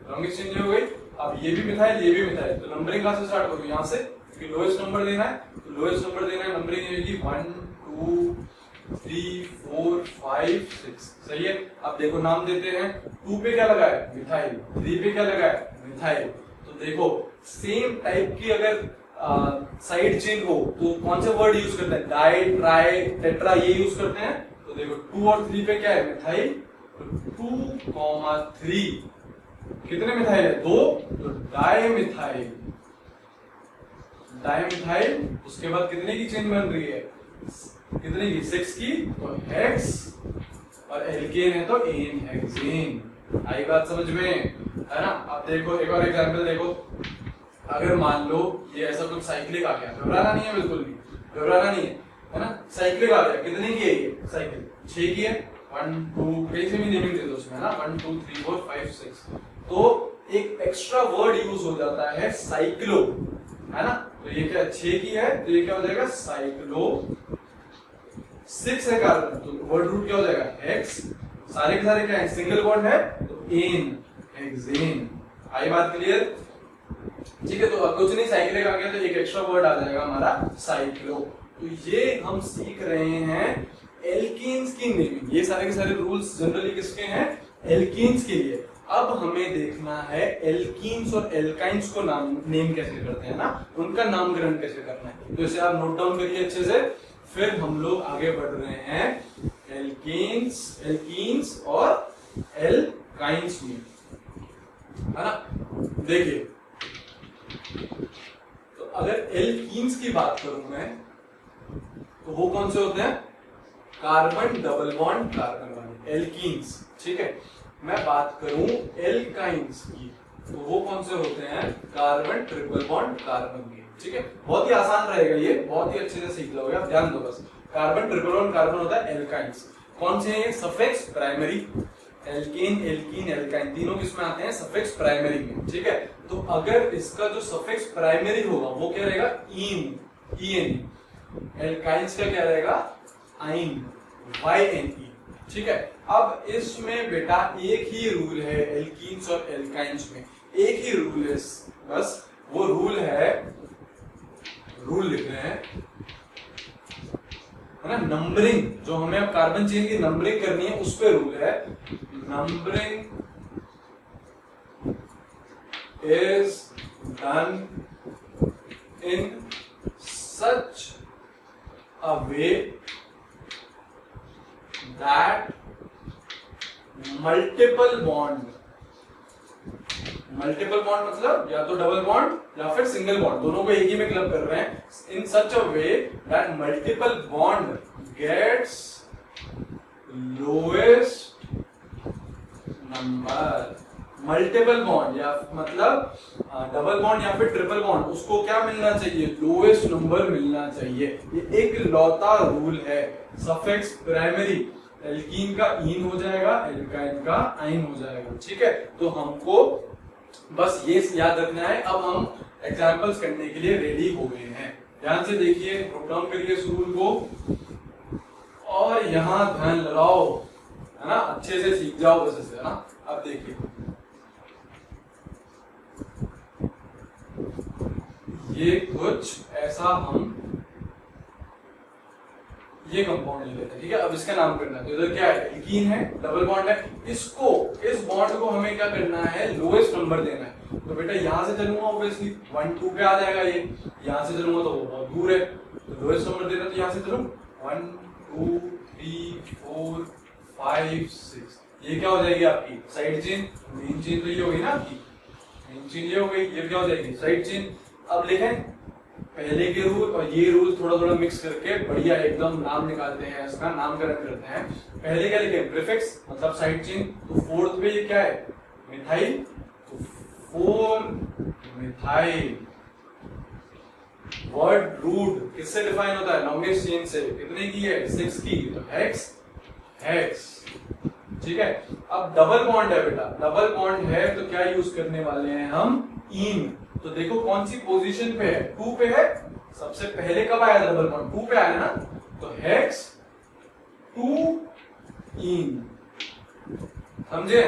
लॉन्गेस्ट चेन ये हो गई। अब ये भी मिथाइल, ये भी मिथाइल, तो नंबरिंग कहां से स्टार्ट होगी? यहां से, क्योंकि लोएस्ट नंबर देना है। तो लोएस्ट नंबर देना है, नंबरिंग होगी 1 2 3 4 5 6। सही है। अब देखो नाम देते हैं, 2 पे क्या लगा है? मिथाइल। 3 पे क्या लगा है? मिथाइल। तो देखो सेम टाइप की अगर साइड चेन हो तो कौन से वर्ड यूज करते हैं? डाई, ट्राई, टेट्रा, ये यूज करते हैं। तो देखो 2 और 3 पे क्या है? मिथाइल। तो 2, 3 कितने मिथाइल है? 2, तो डाई मिथाइल। Di methyl. उसके बाद कितने की चेन बन रही है? कितने की? 6 की। तो हेक्स, और एल्केन है तो एन हेक्सेन। आई बात समझ में, है ना? अब देखो एक और एग्जांपल देखो। अगर मान लो ये ऐसा कुछ साइक्लिक आ गया, घबराना नहीं है, बिल्कुल भी घबराना नहीं है ना? साइक्लिक आ गया, कितने की है ये साइकिल? 6 की है। 1 2, कहीं से भी नेमिंग दे दो उसमें, है ना? 1 2 3 4 5 6। तो एक एक्स्ट्रा वर्ड यूज हो जाता है साइक्लो, है ना? तो ये क्या 6 की है, तो ये क्या हो जाएगा? साइक्लो। 6 है कार्बन, तो वर्ड रूट क्या हो जाएगा? हेक्स। सारे के सारे क्या है? सिंगल बॉन्ड है, तो एन हेक्सेन। आई बात क्लियर? ठीक है, तो अब कुछ नहीं, साइक्लिक आ गया तो एक एक्स्ट्रा वर्ड आ जाएगा हमारा साइक्लो। तो ये हम सीख रहे हैं एल्कीन्स की नेमिंग। ये सारे के सारे रूल्स जनरली किसके हैं? एल्कीन्स के लिए। अब हमें देखना है एल्कीन्स और एल्काइंस को नेम कैसे करते हैं ना, उनका नामकरण कैसे करना है। तो इसे आप नोट डाउन करिए अच्छे से, फिर हम लोग आगे बढ़ रहे हैं एल्कीन्स और एल्काइंस में, है ना? देखिए, तो अगर एल्कीन्स की बात करूं मैं, तो वो कौन से होते हैं? कार्बन डबल बॉन्ड कार्बन वाले एल्कीन्स। ठीक है, मैं बात करूं एल्काइंस की, तो वो कौन से होते हैं? कार्बन ट्रिपल बॉन्ड कार्बन के। ठीक है, बहुत ही आसान रहेगा ये, बहुत ही अच्छे से सीख लोगे आप, ध्यान दो बस। कार्बन ट्रिपल बॉन्ड कार्बन होता है एल्काइंस। कौन से हैं? Suffix primary. Alkane, alkene, alkyne तीनों किसमें आते हैं? सफिक्स प्राइमरी में। ठीक है, तो अगर इसका जो सफिक्स प्राइमरी होगा वो क्या रहेगा? इन, ईएन। एल्काइंस का क्या रहेगा? आइन, वाईएनई। ठीक है, अब इसमें बेटा एक ही रूल है एल्कीन्स और एल्काइंस में, एक ही रूल है बस। वो रूल है, रूल लिख रहे हैं, है ना? नंबरिंग, जो हमें अब कार्बन चेन की नंबरिंग करनी है उस पे रूल है। Numbering is done in such a way that multiple bond मतलब या तो डबल बॉन्ड या फिर सिंगल बॉन्ड, दोनों को एक ही में क्लब कर रहे हैं। In such a way that multiple bond gets lowest number. Multiple bond या मतलब डबल बॉन्ड या फिर ट्रिपल बॉन्ड, उसको क्या मिलना चाहिए? लोएस्ट नंबर मिलना चाहिए। ये एक लौता रूल है। सफिक्स प्राइमरी, एल्कीन का इन हो जाएगा, एल्काइन का आइन हो जाएगा। ठीक है, तो हमको बस ये याद रखना है। अब हम एग्जाम्पल्स करने के लिए रेडी हो गए हैं। ध्यान से देखिए, नोट डाउन करिए इस रूल को और यहाँ ध्यान लगाओ, है ना, अच्छे से सीख जाओ बस इसे, है ना। अब देखिए ये कुछ ऐसा हम ये कंपाउंड ले लेते हैं, ठीक है। अब इसका नाम करना है, तो इधर क्या है, एल्कीन है, डबल बॉन्ड है, इसको इस बॉन्ड को हमें क्या करना है, लोएस्ट नंबर देना है। तो बेटा यहाँ से चलूंगा ऑब्वियसली 1 2 पे आ जाएगा, ये यहाँ से चलूंगा तो वो बहुत दूर है, तो लोएस्ट नंबर देना, तो यहाँ से चलूं 1 2 3 4 5 6, ये क्या हो जाएगी आपकी साइड चेन। मेन चेन तो ये हो गई ना आपकी, मेन चेन ये हो गई, ये क्या हो जाएगी साइड चेन। अब लिखें पहले के रूल और ये रूल थोड़ा थोड़ा मिक्स करके बढ़िया एकदम नाम निकालते हैं, इसका नामकरण करते हैं। पहले क्या लिखे, प्रीफिक्स मतलब साइड चेन, तो फोर्थ पे ये क्या है, मिथाइल, तो 4 मिथाइल। वर्ड रूट किससे डिफाइन होता है, लॉन्गेस्ट चेन से, कितने की है 6 की, तो हेक्स हेक्स, ठीक है। अब डबल बॉन्ड है बेटा, डबल बॉन्ड है तो क्या यूज करने वाले हैं हम, इन। तो देखो कौन सी पोजीशन पे है, 2 पे है, सबसे पहले कब आया डबल बॉन्ड, 2 पे आया ना, तो हेक्स 2 इन, समझे,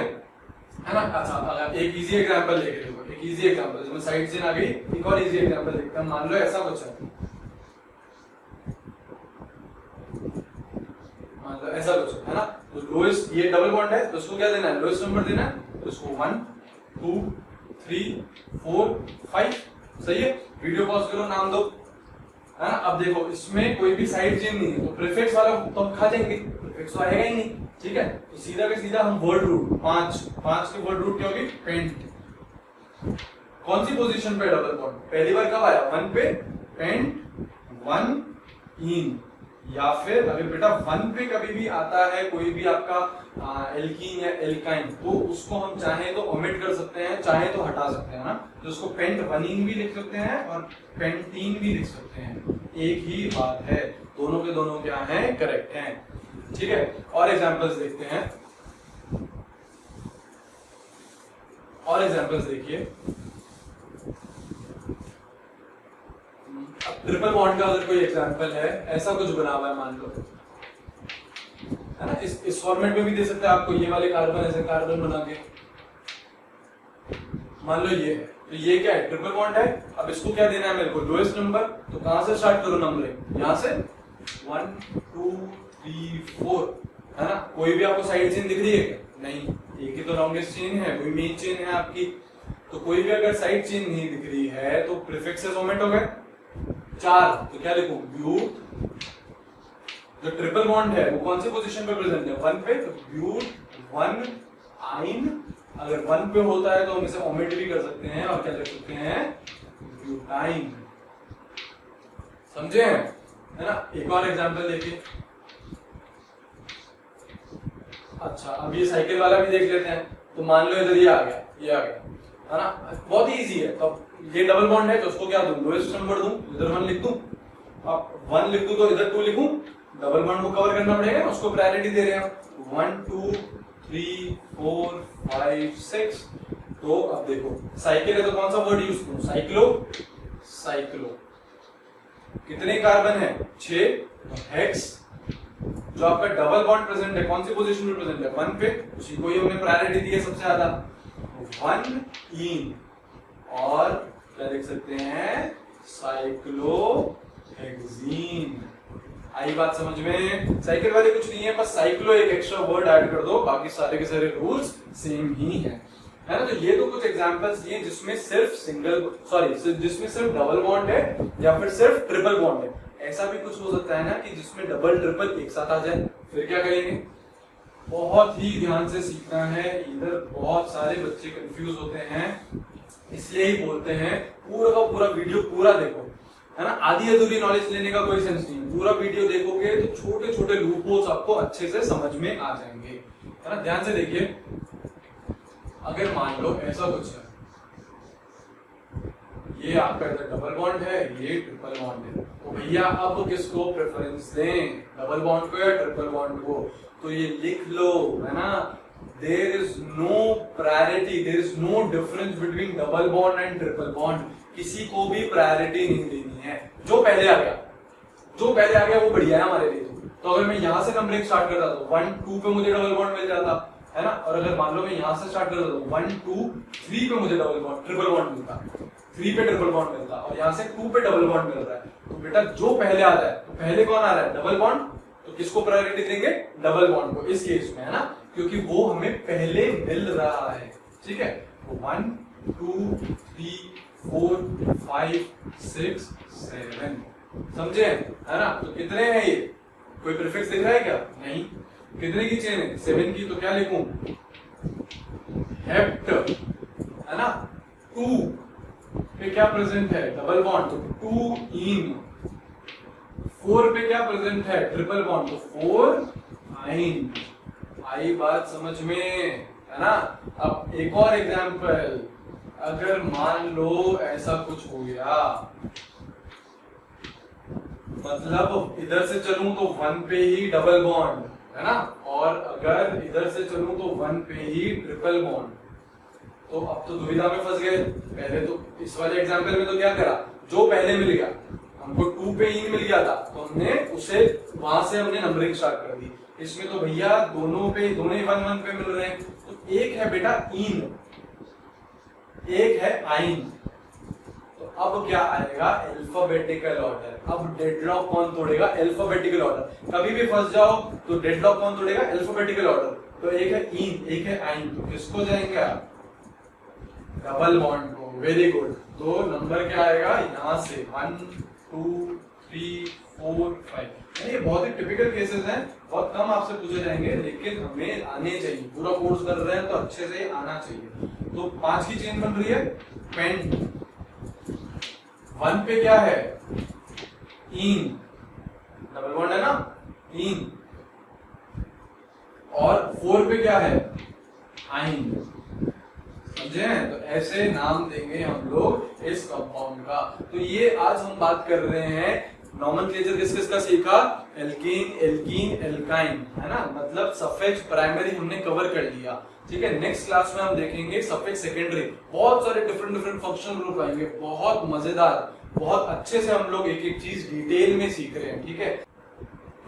है ना। अच्छा एक इजी एग्जांपल लेके देखो, एक इजी एग्जांपल जिसमें साइड चेन आ गई, एक और इजी एग्जांपल देखते हैं। मान लो ऐसा कुछ है, मान लो ऐसा कुछ है ना, तो लोएस्ट, ये डबल बॉन्ड है तो उसको क्या देना है, लोएस्ट नंबर देना है, तो उसको 1 2 3 4 5, सही है। वीडियो पॉज करो, नाम दो, है ना। अब देखो इसमें कोई भी साइड चेन नहीं है, तो प्रीफिक्स वाला तो हम खा जाएंगे, प्रीफिक्स तो आएगा ही नहीं, ठीक है। तो सीधा के सीधा हम वर्ड रूट 5 की वर्ड रूट क्या होगी, पेंट। कौन सी पोजीशन पे डबल बॉन्ड, पहली बार कब आया, 1 पे, पेंट 1 इन। या फिर अगर बेटा 1 पे कभी भी आता है कोई भी आपका एल्कीन या एल्काइन, तो उसको हम चाहे तो ओमिट कर सकते हैं, चाहे तो हटा सकते हैं ना, तो उसको पेंट वनीन भी लिख सकते हैं और पेंटीन भी लिख सकते हैं, एक ही बात है, दोनों के दोनों क्या हैं, करेक्ट हैं, ठीक है। और एग्जांपल्स देखते हैं, और एग्जांपल्स देखिए। अब ट्रिपल बॉन्ड का अगर कोई एग्जांपल है, ऐसा कुछ बना हुआ है मान लो, है ना, इस फॉर्मेट में भी दे सकते हैं आपको, ये वाले कार्बन ऐसे कार्बन बना के, मान लो ये है, तो ये क्या है, ट्रिपल बॉन्ड है। अब इसको क्या देना है मेरे को, लोएस्ट नंबर, तो कहां से स्टार्ट करो नंबरिंग, यहां से 1 2 3 4, है ना। कोई भी आपको साइड चेन दिख रही है क्या, नहीं, एक ही तो लॉन्गेस्ट चेन है, कोई मेन चेन है आपकी, तो कोई भी अगर साइड चेन नहीं दिख रही है तो प्रीफिक्सेस ओमिट हो गए 4, तो क्या लिखूं, ब्यूट। जो ट्रिपल बॉन्ड है वो कौन सी पोजीशन पे प्रेजेंट है, 1 पे, तो ब्यूट 1 आइन। अगर 1 पे होता है तो हम इसे ओमिट भी कर सकते हैं और क्या लिख सकते हैं, ब्यूटाइन, समझे, है ना। एक और एग्जांपल देखिए। अच्छा अब ये साइकिल वाला भी देख लेते हैं, तो मान लो इधर ये आ गया, ये आ गया, है ना, बहुत ही इजी है। तो ये डबल बॉन्ड है तो उसको क्या दूं, लोएस्ट नंबर दूं, इधर 1 लिख दूं, अब 1 लिख दूं तो इधर 2 लिखूं, डबल बॉन्ड को कवर करना पड़ेगा, उसको प्रायोरिटी दे रहे हैं, 1 2 3 4 5 6। तो अब देखो साइकिल है तो कौन सा वर्ड यूज करूं, साइक्लो, साइक्लो। कितने कार्बन है, 6, तो हेक्स। जो आपका डबल बॉन्ड प्रेजेंट है कौन सी पोजीशन में प्रेजेंट है, 1 पे, उसी को ही हमने प्रायोरिटी दी है सबसे ज्यादा, 1 इन। और क्या देख सकते हैं, साइक्लोहेक्सीन। आई बात समझ में, साइकिल वाले कुछ नहीं है, बस साइक्लो एक एक्स्ट्रा वर्ड ऐड कर दो, बाकी सारे के सारे रूल्स सेम ही है ना। तो ये तो कुछ एग्जांपल्स दिए जिसमें सिर्फ जिसमें सिर्फ डबल बॉन्ड है या फिर सिर्फ ट्रिपल बॉन्ड है। ऐसा भी कुछ हो सकता है ना कि जिसमें डबल ट्रिपल एक साथ आ जाए, फिर क्या करेंगे, बहुत ही ध्यान से सीखना है। इधर बहुत सारे बच्चे कंफ्यूज होते हैं, इसलिए ही बोलते हैं पूरा का पूरा वीडियो पूरा देखो, है ना। आधी अधूरी नॉलेज लेने का कोई सेंस नहीं, पूरा वीडियो देखोगे तो छोटे छोटे लूप होल्स आपको अच्छे से समझ में आ जाएंगे, है ना। ध्यान से देखिए, अगर मान लो ऐसा कुछ है, ये आपका इधर डबल बॉन्ड है, ये ट्रिपल बॉन्ड है, तो भैया अब किसको प्रेफरेंस दें, डबल बॉन्ड को या ट्रिपल बॉन्ड को, तो ये लिख लो, है ना। There is no priority, there is no difference between double bond and triple bond. किसी को भी प्रायोरिटी नहीं देनी है। जो पहले आ गया वो बढ़िया है हमारे लिए। तो अगर मैं यहाँ से नंबरिंग स्टार्ट करता तो 1 2 पे मुझे डबल बॉन्ड मिल जाता है ना, और अगर मान लो मैं यहाँ से स्टार्ट करता तो 1 2 3 पे मुझे ट्रिपल बॉन्ड मिलता, 3 पे ट्रिपल बॉन्ड मिलता, और यहाँ से 2 पे डबल बॉन्ड मिल रहा है। तो बेटा जो पहले आता है, तो पहले कौन आ रहा है? Double bond. तो किसको प्रायोरिटी देंगे? डबल बॉन्ड को इस केस में, है ना, क्योंकि वो हमें पहले मिल रहा है। ठीक है, 1 2 3 4 5 6 7, समझे, है ना। तो कितने हैं ये? कोई प्रीफिक्स दिख रहा है क्या? नहीं। कितने की चेन है? 7 की। तो क्या लिखूं? हेप्ट, है ना। 2 पे क्या प्रेजेंट है? डबल बॉन्ड, तो 2 इन। 4 पे क्या प्रेजेंट है? ट्रिपल बॉन्ड, तो 4 आइन। आई बात समझ में, है ना। अब एक और एग्जांपल, अगर मान लो ऐसा कुछ हो गया, मतलब इधर से चलूं तो 1 पे ही डबल बॉन्ड, है ना, और अगर इधर से चलूं तो 1 पे ही ट्रिपल बॉन्ड, तो अब तो दुविधा में फंस गए। पहले तो इस वाले एग्जांपल में तो क्या करा, जो पहले मिल गया, हमको 2 पे इन मिल गया था, तो हमने उसे वहां से हमने नंबरिंग स्टार्ट कर दी। इसमें तो भैया दोनों ही 1 1 पे मिल रहे हैं। तो एक है बेटा इन, एक है आइन। तो अब क्या आएगा? Alphabetical order. अब डेडलॉक कौन तोड़ेगा? Alphabetical order. कभी भी फंस जाओ तो डेडलॉक कौन तोड़ेगा? Alphabetical order. तो एक है इन, एक है आइन, तो किसको जाएंगे आप? डबल बॉन्ड को। Very good. तो नंबर क्या आएगा यहाँ से? 1 2 3 4 5। ये बहुत ही टिपिकल केसेस हैं, बहुत कम आपसे पूछे जाएंगे, लेकिन हमें आने चाहिए। पूरा कोर्स कर रहे हैं तो अच्छे से आना चाहिए। तो 5 की चेन बन रही है पेन। 1 पे क्या है? इन, डबल बॉन्ड है ना, इन। और 4 पे क्या है? आइन, समझे। तो ऐसे नाम देंगे हम लोग इस कंपाउंड का। तो ये आज हम बात कर रहे हैं नॉमेनक्लेचर किस किस का सीखा? एल्कीन, एल्कीन, एल्काइन, है ना, मतलब सफिक्स प्राइमरी हमने कवर कर लिया। ठीक है, नेक्स्ट क्लास में हम देखेंगे सफिक्स सेकेंडरी। बहुत सारे डिफरेंट फंक्शनल ग्रुप आएंगे, बहुत मजेदार, बहुत अच्छे से हम लोग एक एक चीज डिटेल में सीख रहे हैं। ठीक है,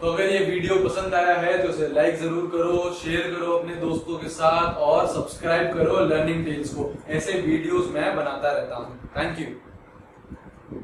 तो अगर ये वीडियो पसंद आया है तो इसे लाइक जरूर करो, शेयर करो अपने दोस्तों के साथ, और सब्सक्राइब करो लर्निंग टेल्स को। ऐसे वीडियोस मैं बनाता रहता हूँ। Thank you.